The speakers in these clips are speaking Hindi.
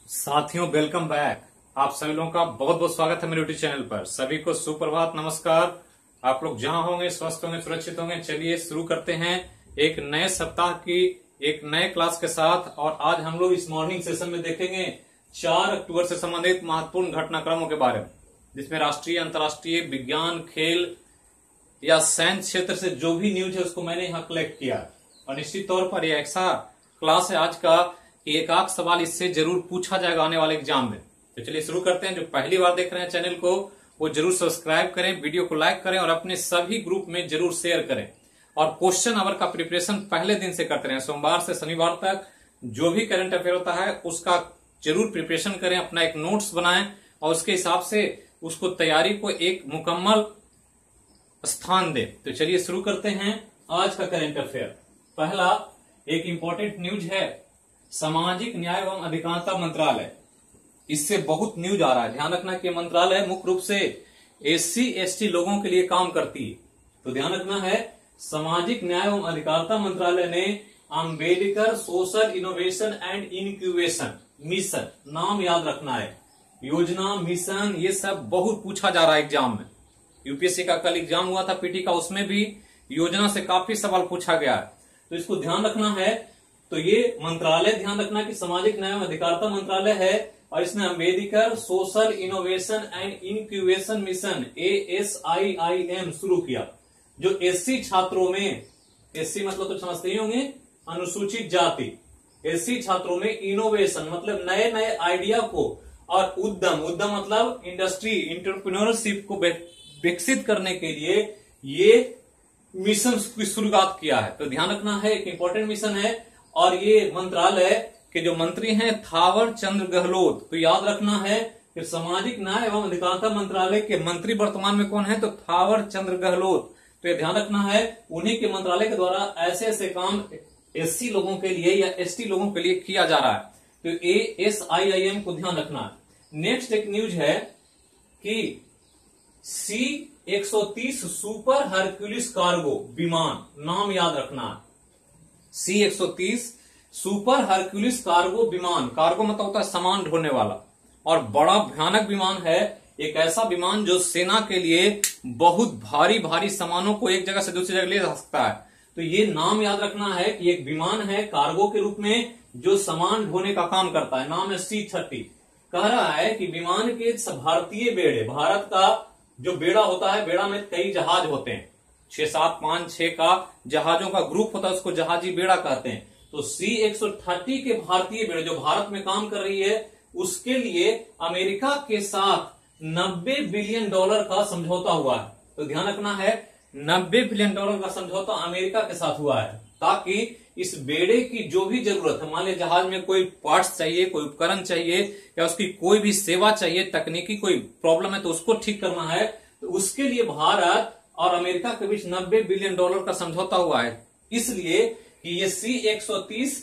साथियों, वेलकम बैक। आप सभी लोगों का बहुत बहुत स्वागत है मेरे यूट्यूब चैनल पर। सभी को सुप्रभात, नमस्कार। आप लोग जहां होंगे स्वस्थ होंगे, सुरक्षित होंगे। चलिए शुरू करते हैं एक नए सप्ताह की एक नए क्लास के साथ। और आज हम लोग इस मॉर्निंग सेशन में देखेंगे 4 अक्टूबर से संबंधित महत्वपूर्ण घटनाक्रमों के बारे में, जिसमें राष्ट्रीय, अंतर्राष्ट्रीय, विज्ञान, खेल या साइंस क्षेत्र से जो भी न्यूज है उसको मैंने यहाँ कलेक्ट किया। और निश्चित तौर पर यह ऐसा क्लास है आज का कि एक आध सवाल इससे जरूर पूछा जाएगा आने वाले एग्जाम में। तो चलिए शुरू करते हैं। जो पहली बार देख रहे हैं चैनल को वो जरूर सब्सक्राइब करें, वीडियो को लाइक करें और अपने सभी ग्रुप में जरूर शेयर करें। और क्वेश्चन आवर का प्रिपरेशन पहले दिन से करते रहें। सोमवार से शनिवार तक जो भी करंट अफेयर होता है उसका जरूर प्रिपरेशन करें, अपना एक नोट्स बनाएं और उसके हिसाब से उसको तैयारी को एक मुकम्मल स्थान दे। तो चलिए शुरू करते हैं आज का करंट अफेयर। पहला एक इंपॉर्टेंट न्यूज है, सामाजिक न्याय एवं अधिकारिता मंत्रालय। इससे बहुत न्यूज आ रहा है, ध्यान रखना कि मंत्रालय मुख्य रूप से एससी एसटी लोगों के लिए काम करती है। तो ध्यान रखना है, सामाजिक न्याय एवं अधिकारिता मंत्रालय ने Ambedkar social innovation and incubation mission, नाम याद रखना है, योजना, मिशन, ये सब बहुत पूछा जा रहा है एग्जाम में। यूपीएससी का कल एग्जाम हुआ था पीटी का, उसमें भी योजना से काफी सवाल पूछा गया है, तो इसको ध्यान रखना है। तो ये मंत्रालय ध्यान रखना कि सामाजिक न्याय एवं अधिकारिता मंत्रालय है और इसने Ambedkar social innovation and incubation mission ASIIM शुरू किया, जो एससी छात्रों में, एससी मतलब तो समझते ही होंगे अनुसूचित जाति, एससी छात्रों में इनोवेशन मतलब नए नए आइडिया को और उद्यम मतलब इंडस्ट्री, इंटरप्रेन्योरशिप को विकसित करने के लिए ये मिशन की शुरुआत किया है। तो ध्यान रखना है, एक इंपॉर्टेंट मिशन है। और ये मंत्रालय के जो मंत्री हैं थावर चंद्र गहलोत। तो याद रखना है कि सामाजिक न्याय एवं अधिकारिता मंत्रालय के मंत्री वर्तमान में कौन है, तो थावर चंद्र गहलोत। तो ये ध्यान रखना है, उन्हीं के मंत्रालय के द्वारा ऐसे ऐसे काम एससी लोगों के लिए या एसटी लोगों के लिए किया जा रहा है। तो ASIIM को ध्यान रखना है। नेक्स्ट एक न्यूज है कि C-130 सुपर हरक्यूलिस कार्गो विमान, नाम याद रखना है, C-130 सुपर हरक्यूलिस कार्गो विमान। कार्गो मतलब होता है सामान ढोने वाला, और बड़ा भयानक विमान है। एक ऐसा विमान जो सेना के लिए बहुत भारी भारी सामानों को एक जगह से दूसरी जगह ले जा सकता है। तो ये नाम याद रखना है कि एक विमान है कार्गो के रूप में जो सामान ढोने का काम करता है, नाम है C-30। कह रहा है कि विमान के भारतीय बेड़े, भारत का जो बेड़ा होता है, बेड़ा में कई जहाज होते हैं, 6, 7, 5, 6 का जहाजों का ग्रुप होता है, उसको जहाजी बेड़ा कहते हैं। तो C-130 के भारतीय बेड़े जो भारत में काम कर रही है, उसके लिए अमेरिका के साथ $90 बिलियन का समझौता हुआ है। तो ध्यान रखना है, $90 बिलियन का समझौता अमेरिका के साथ हुआ है, ताकि इस बेड़े की जो भी जरूरत है, मान लीजिए जहाज में कोई पार्ट्स चाहिए, कोई उपकरण चाहिए या उसकी कोई भी सेवा चाहिए, तकनीकी कोई प्रॉब्लम है तो उसको ठीक करना है, तो उसके लिए भारत और अमेरिका के बीच $90 बिलियन का समझौता हुआ है। इसलिए कि ये C-130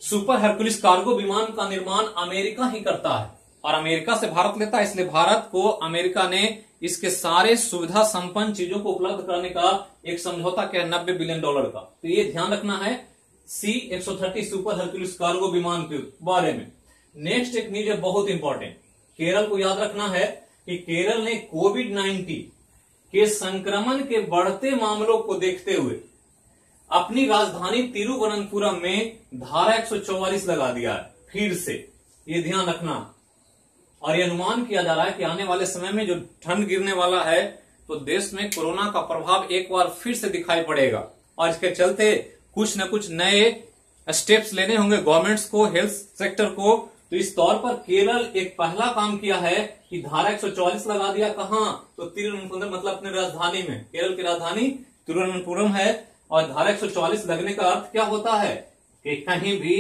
सुपर हरक्यूलिस कार्गो विमान का निर्माण अमेरिका ही करता है और अमेरिका से भारत लेता है। इसलिए भारत को अमेरिका ने इसके सारे सुविधा संपन्न चीजों को उपलब्ध कराने का एक समझौता किया $90 बिलियन का। तो ये ध्यान रखना है C-130 सुपर हरक्यूलिस कार्गो विमान के बारे में। नेक्स्ट एक न्यूज है बहुत इंपॉर्टेंट, केरल को याद रखना है कि केरल ने कोविड-19 के संक्रमण के बढ़ते मामलों को देखते हुए अपनी राजधानी तिरुवनंतपुरम में धारा 144 लगा दिया है फिर से, ये ध्यान रखना। और ये अनुमान किया जा रहा है कि आने वाले समय में जो ठंड गिरने वाला है तो देश में कोरोना का प्रभाव एक बार फिर से दिखाई पड़ेगा, और इसके चलते कुछ न कुछ नए स्टेप्स लेने होंगे गवर्नमेंट्स को, हेल्थ सेक्टर को। तो इस तौर पर केरल एक पहला काम किया है कि धारा 144 लगा दिया। कहां, तो तिरुवनंतपुरम मतलब अपनी राजधानी में, केरल की राजधानी तिरुवनंतपुरम है। और धारा 144 लगने का अर्थ क्या होता है कि कहीं भी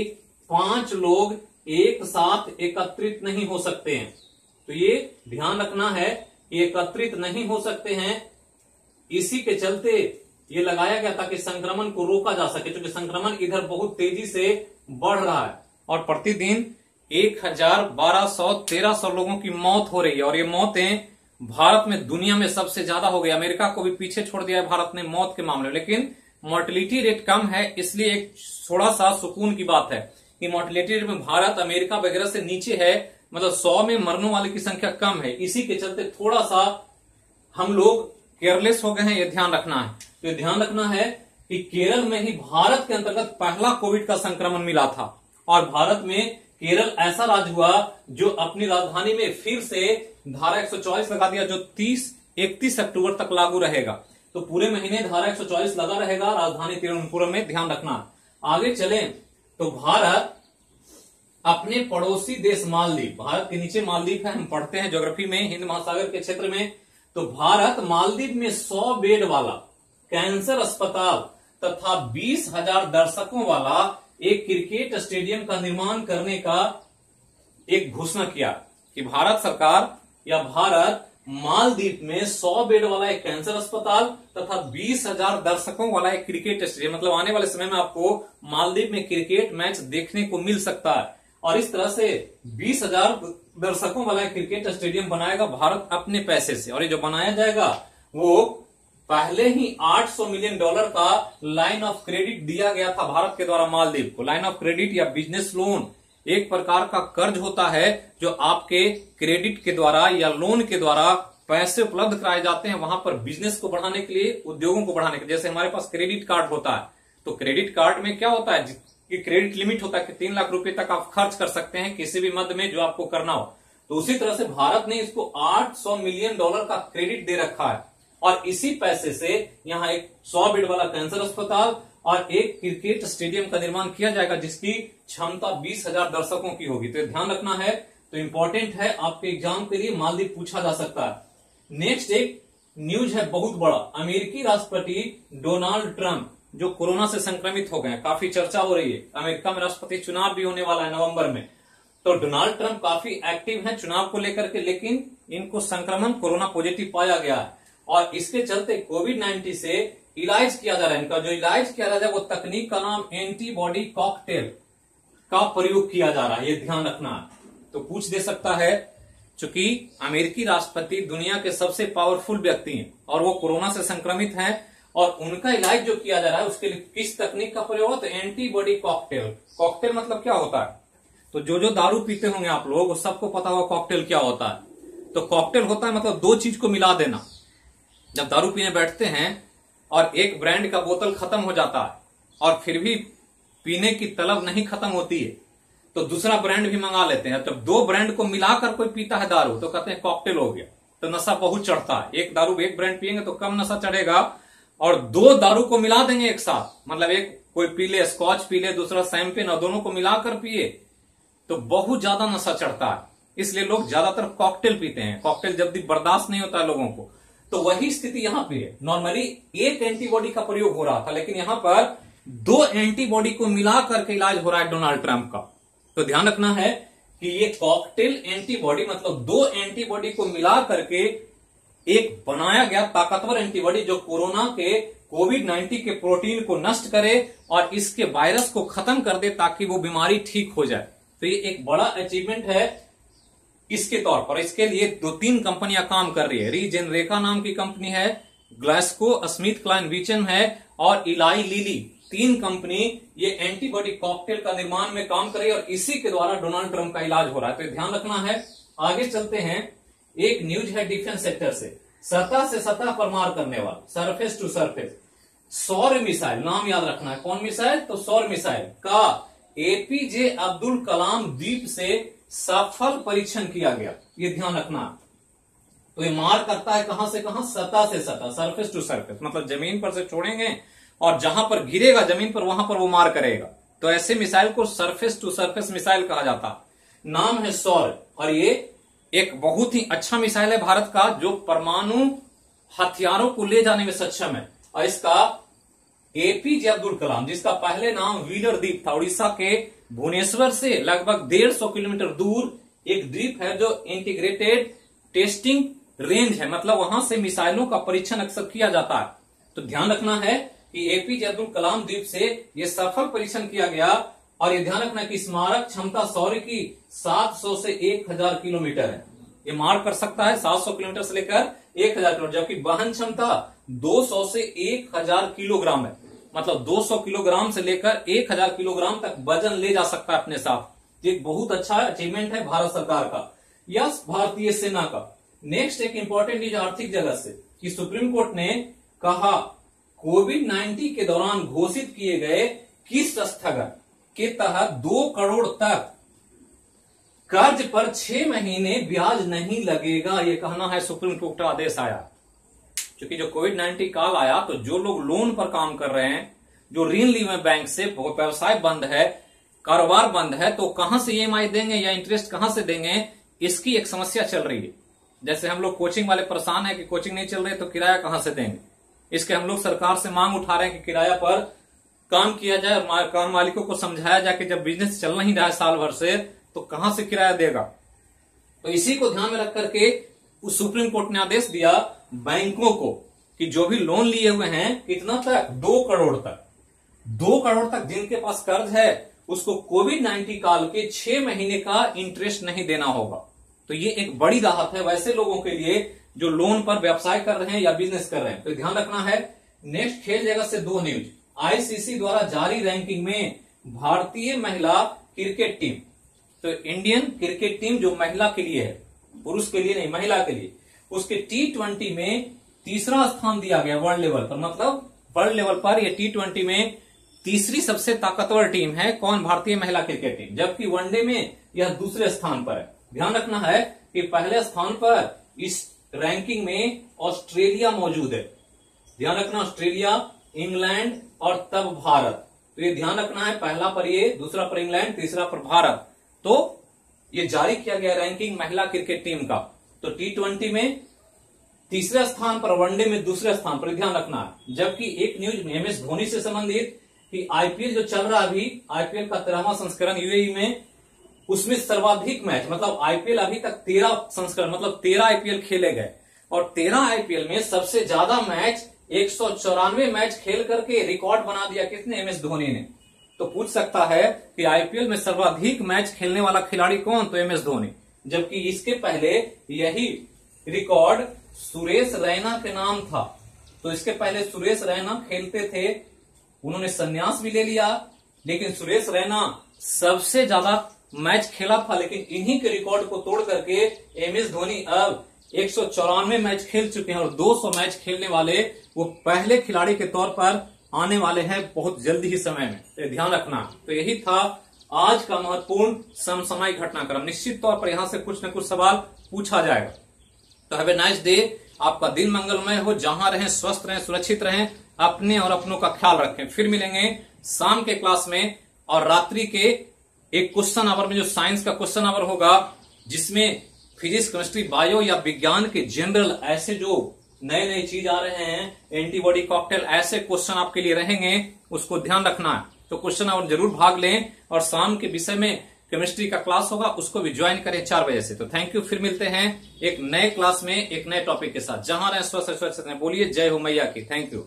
5 लोग एक साथ एकत्रित नहीं हो सकते हैं। तो ये ध्यान रखना है कि एकत्रित नहीं हो सकते हैं। इसी के चलते ये लगाया गया ताकि संक्रमण को रोका जा सके, क्योंकि संक्रमण इधर बहुत तेजी से बढ़ रहा है और प्रतिदिन 1,1200-1,300 लोगों की मौत हो रही है। और ये मौतें भारत में दुनिया में सबसे ज्यादा हो गई। अमेरिका को भी पीछे छोड़ दिया है भारत ने मौत के मामले में, लेकिन मोर्टेलिटी रेट कम है, इसलिए एक थोड़ा सा सुकून की बात है कि मोर्टेलिटी रेट में भारत अमेरिका वगैरह से नीचे है, मतलब 100 में मरने वाले की संख्या कम है। इसी के चलते थोड़ा सा हम लोग केयरलेस हो गए हैं, ये ध्यान रखना है। तो ये ध्यान रखना है कि केरल में ही भारत के अंतर्गत पहला कोविड का संक्रमण मिला था और भारत में केरल ऐसा राज्य हुआ जो अपनी राजधानी में फिर से धारा 144 लगा दिया, जो 31 अक्टूबर तक लागू रहेगा। तो पूरे महीने धारा 144 लगा रहेगा राजधानी तिरुवनंतपुरम में, ध्यान रखना। आगे चलें तो भारत अपने पड़ोसी देश मालदीव, भारत के नीचे मालदीव है, हम पढ़ते हैं ज्योग्राफी में हिंद महासागर के क्षेत्र में। तो भारत मालदीव में 100 बेड वाला कैंसर अस्पताल तथा 20,000 दर्शकों वाला एक क्रिकेट स्टेडियम का निर्माण करने का एक घोषणा किया कि भारत सरकार या भारत मालदीव में 100 बेड वाला एक कैंसर अस्पताल तथा 20,000 दर्शकों वाला एक क्रिकेट स्टेडियम, मतलब आने वाले समय में आपको मालदीव में क्रिकेट मैच देखने को मिल सकता है। और इस तरह से 20,000 दर्शकों वाला एक क्रिकेट स्टेडियम बनाएगा भारत अपने पैसे से। और ये जो बनाया जाएगा वो पहले ही $800 मिलियन का लाइन ऑफ क्रेडिट दिया गया था भारत के द्वारा मालदीव को। लाइन ऑफ क्रेडिट या बिजनेस लोन एक प्रकार का कर्ज होता है जो आपके क्रेडिट के द्वारा या लोन के द्वारा पैसे उपलब्ध कराए जाते हैं वहां पर बिजनेस को बढ़ाने के लिए, उद्योगों को बढ़ाने के लिए। जैसे हमारे पास क्रेडिट कार्ड होता है, तो क्रेडिट कार्ड में क्या होता है कि क्रेडिट लिमिट होता है कि 3 लाख रुपए तक आप खर्च कर सकते हैं किसी भी मद में जो आपको करना हो। तो उसी तरह से भारत ने इसको $800 मिलियन का क्रेडिट दे रखा है और इसी पैसे से यहां एक 100 बेड वाला कैंसर अस्पताल और एक क्रिकेट स्टेडियम का निर्माण किया जाएगा जिसकी क्षमता 20,000 दर्शकों की होगी। तो ध्यान रखना है, तो इंपॉर्टेंट है, आपके एग्जाम के लिए मालदीव पूछा जा सकता है। नेक्स्ट एक न्यूज है बहुत बड़ा, अमेरिकी राष्ट्रपति डोनाल्ड ट्रंप जो कोरोना से संक्रमित हो गए हैं, काफी चर्चा हो रही है। अमेरिका में राष्ट्रपति चुनाव भी होने वाला है नवंबर में, तो डोनाल्ड ट्रंप काफी एक्टिव हैं चुनाव को लेकर के, लेकिन इनको संक्रमण कोरोना पॉजिटिव पाया गया है और इसके चलते कोविड-19 से इलाज किया जा रहा है। इनका जो इलाज किया जा रहा है वो तकनीक का नाम एंटीबॉडी कॉकटेल का प्रयोग किया जा रहा है, ये ध्यान रखना। तो पूछ दे सकता है, चूंकि अमेरिकी राष्ट्रपति दुनिया के सबसे पावरफुल व्यक्ति हैं और वो कोरोना से संक्रमित हैं और उनका इलाज जो किया जा रहा है उसके लिए किस तकनीक का प्रयोग होता है? Antibody cocktail. कॉकटेल मतलब क्या होता है? तो जो दारू पीते होंगे आप लोग, सबको पता होगा कॉकटेल क्या होता है। तो कॉकटेल होता है मतलब दो चीज को मिला देना। जब दारू पीने बैठते हैं और एक ब्रांड का बोतल खत्म हो जाता है और फिर भी पीने की तलब नहीं खत्म होती है तो दूसरा ब्रांड भी मंगा लेते हैं। जब दो ब्रांड को मिलाकर कोई पीता है दारू तो कहते हैं कॉकटेल हो गया, तो नशा बहुत चढ़ता है। एक दारू एक ब्रांड पिएंगे तो कम नशा चढ़ेगा और दो दारू को मिला देंगे एक साथ, मतलब एक कोई पी ले स्कॉच पी ले, दूसरा शैंपेन, और दोनों को मिलाकर पिए तो बहुत ज्यादा नशा चढ़ता है। इसलिए लोग ज्यादातर कॉकटेल पीते हैं। कॉकटेल जल्दी बर्दाश्त नहीं होता है लोगों को, तो वही स्थिति यहां पे है। नॉर्मली एक एंटीबॉडी का प्रयोग हो रहा था लेकिन यहां पर दो एंटीबॉडी को मिला करके इलाज हो रहा है डोनाल्ड ट्रंप का। तो ध्यान रखना है कि ये कॉकटेल एंटीबॉडी मतलब दो एंटीबॉडी को मिला करके एक बनाया गया ताकतवर एंटीबॉडी जो कोरोना के कोविड-19 के प्रोटीन को नष्ट करे और इसके वायरस को खत्म कर दे ताकि वो बीमारी ठीक हो जाए। तो ये एक बड़ा अचीवमेंट है इसके तौर पर। इसके लिए 2-3 कंपनियां काम कर रही है। रीजेनरेका नाम की कंपनी है, ग्लास्को स्मिथ क्लाइन विचन है और इलाई लिली, 3 कंपनी ये एंटीबॉडी कॉकटेल का निर्माण में काम कर रही है और इसी के द्वारा डोनाल्ड ट्रंप का इलाज हो रहा है। तो ध्यान रखना है। आगे चलते हैं, एक न्यूज है डिफेंस सेक्टर से, सतह से सतह पर मार करने वाला, सरफेस टू सरफेस सौर मिसाइल, नाम याद रखना है। कौन मिसाइल? तो सौर मिसाइल का एपीजे अब्दुल कलाम द्वीप से सफल परीक्षण किया गया, ये ध्यान रखना। तो ये मार करता है कहां से कहां? सतह से सतह, सरफेस टू सरफेस, मतलब जमीन पर से छोड़ेंगे और जहां पर गिरेगा जमीन पर वहां पर वो मार करेगा। तो ऐसे मिसाइल को सरफेस टू सरफेस मिसाइल कहा जाता। नाम है सौर और ये एक बहुत ही अच्छा मिसाइल है भारत का जो परमाणु हथियारों को ले जाने में सक्षम है। और इसका एपीजे अब्दुल कलाम, जिसका पहले नाम व्हीलर द्वीप था, उड़ीसा के भुवनेश्वर से लगभग 150 किलोमीटर दूर एक द्वीप है जो इंटीग्रेटेड टेस्टिंग रेंज है, मतलब वहां से मिसाइलों का परीक्षण अक्सर किया जाता है। तो ध्यान रखना है कि एपीजे अब्दुल कलाम द्वीप से यह सफल परीक्षण किया गया और ये ध्यान रखना कि स्मारक क्षमता सौर की 700 से 1000 किलोमीटर है। ये मार कर सकता है 700 किलोमीटर से लेकर 1000 किलोमीटर, जबकि वहन क्षमता 200 से 1000 किलोग्राम है। मतलब 200 किलोग्राम से लेकर 1000 किलोग्राम तक वजन ले जा सकता है अपने साथ। एक बहुत अच्छा अचीवमेंट है भारत सरकार का या भारतीय सेना का। नेक्स्ट एक इंपॉर्टेंट न्यूज आर्थिक जगत से कि सुप्रीम कोर्ट ने कहा कोविड-19 के दौरान घोषित किए गए किस्त स्थगन के तहत 2 करोड़ तक कर्ज पर 6 महीने ब्याज नहीं लगेगा। यह कहना है सुप्रीम कोर्ट का आदेश आया। क्योंकि जो कोविड-19 काल आया तो जो लोग लोन पर काम कर रहे हैं, जो ऋण लिए हुए बैंक से, व्यवसाय बंद है, कारोबार बंद है, तो कहां से ईएमआई देंगे या इंटरेस्ट कहां से देंगे, इसकी एक समस्या चल रही है। जैसे हम लोग कोचिंग वाले परेशान है कि कोचिंग नहीं चल रही तो किराया कहां से देंगे। इसके हम लोग सरकार से मांग उठा रहे हैं कि किराया पर काम किया जाए, काम मालिकों को समझाया जाए कि जब बिजनेस चल नहीं रहा है साल भर से तो कहां से किराया देगा। तो इसी को ध्यान में रख करके उस सुप्रीम कोर्ट ने आदेश दिया बैंकों को कि जो भी लोन लिए हुए हैं कितना तक, 2 करोड़ तक, 2 करोड़ तक जिनके पास कर्ज है उसको कोविड-19 काल के 6 महीने का इंटरेस्ट नहीं देना होगा। तो ये एक बड़ी राहत है वैसे लोगों के लिए जो लोन पर व्यवसाय कर रहे हैं या बिजनेस कर रहे हैं। तो ध्यान रखना है। नेक्स्ट खेल जगत से 2 न्यूज। आईसीसी द्वारा जारी रैंकिंग में भारतीय महिला क्रिकेट टीम, तो इंडियन क्रिकेट टीम जो महिला के लिए है, पुरुष के लिए नहीं, महिला के लिए, उसके T20 में तीसरा स्थान दिया गया वर्ल्ड लेवल पर। मतलब वर्ल्ड लेवल पर यह T20 में तीसरी सबसे ताकतवर टीम है। कौन? भारतीय महिला क्रिकेट टीम। जबकि वनडे में यह दूसरे स्थान पर है। ध्यान रखना है कि पहले स्थान पर इस रैंकिंग में ऑस्ट्रेलिया मौजूद है। ध्यान रखना, ऑस्ट्रेलिया, इंग्लैंड और तब भारत। तो ये ध्यान रखना है, पहला पर ये, दूसरा पर इंग्लैंड, तीसरा पर भारत। तो ये जारी किया गया रैंकिंग महिला क्रिकेट टीम का। तो T20 में तीसरे स्थान पर, वनडे में दूसरे स्थान पर, ध्यान रखना है। जबकि एक न्यूज में MS धोनी से संबंधित कि आईपीएल जो चल रहा है अभी, आईपीएल का 13वां संस्करण यूएई में, उसमें सर्वाधिक मैच, मतलब आईपीएल अभी तक 13 संस्करण, मतलब 13 आईपीएल खेले गए और 13 आईपीएल में सबसे ज्यादा मैच 194 मैच खेल करके रिकॉर्ड बना दिया किसने? MS धोनी ने। तो पूछ सकता है कि आईपीएल में सर्वाधिक मैच खेलने वाला खिलाड़ी कौन? तो MS धोनी। जबकि इसके पहले यही रिकॉर्ड सुरेश रैना के नाम था। तो इसके पहले सुरेश रैना खेलते थे, उन्होंने संन्यास भी ले लिया, लेकिन सुरेश रैना सबसे ज्यादा मैच खेला था। लेकिन इन्हीं के रिकॉर्ड को तोड़ करके MS धोनी अब 194 मैच खेल चुके हैं और 200 मैच खेलने वाले वो पहले खिलाड़ी के तौर पर आने वाले हैं बहुत जल्दी ही समय में। तो ध्यान रखना। तो यही था आज का महत्वपूर्ण समसामयिक घटनाक्रम। निश्चित तौर पर यहां से कुछ न कुछ सवाल पूछा जाएगा। तो हैव ए नाइस डे। आपका दिन मंगलमय हो, जहां रहें स्वस्थ रहें, सुरक्षित रहें, अपने और अपनों का ख्याल रखें। फिर मिलेंगे शाम के क्लास में और रात्रि के एक क्वेश्चन आवर में, जो साइंस का क्वेश्चन आवर होगा, जिसमें फिजिक्स, केमिस्ट्री, बायो या विज्ञान के जनरल ऐसे जो नए नए चीज आ रहे हैं, एंटीबॉडी कॉकटेल, ऐसे क्वेश्चन आपके लिए रहेंगे, उसको ध्यान रखना है। तो क्वेश्चन आवर जरूर भाग लें और शाम के विषय में केमिस्ट्री का क्लास होगा, उसको भी ज्वाइन करें 4 बजे से। तो थैंक यू। फिर मिलते हैं एक नए क्लास में एक नए टॉपिक के साथ। जहां रहें स्वस्थ रहें, बोलिए जय हो मैया की। Thank you.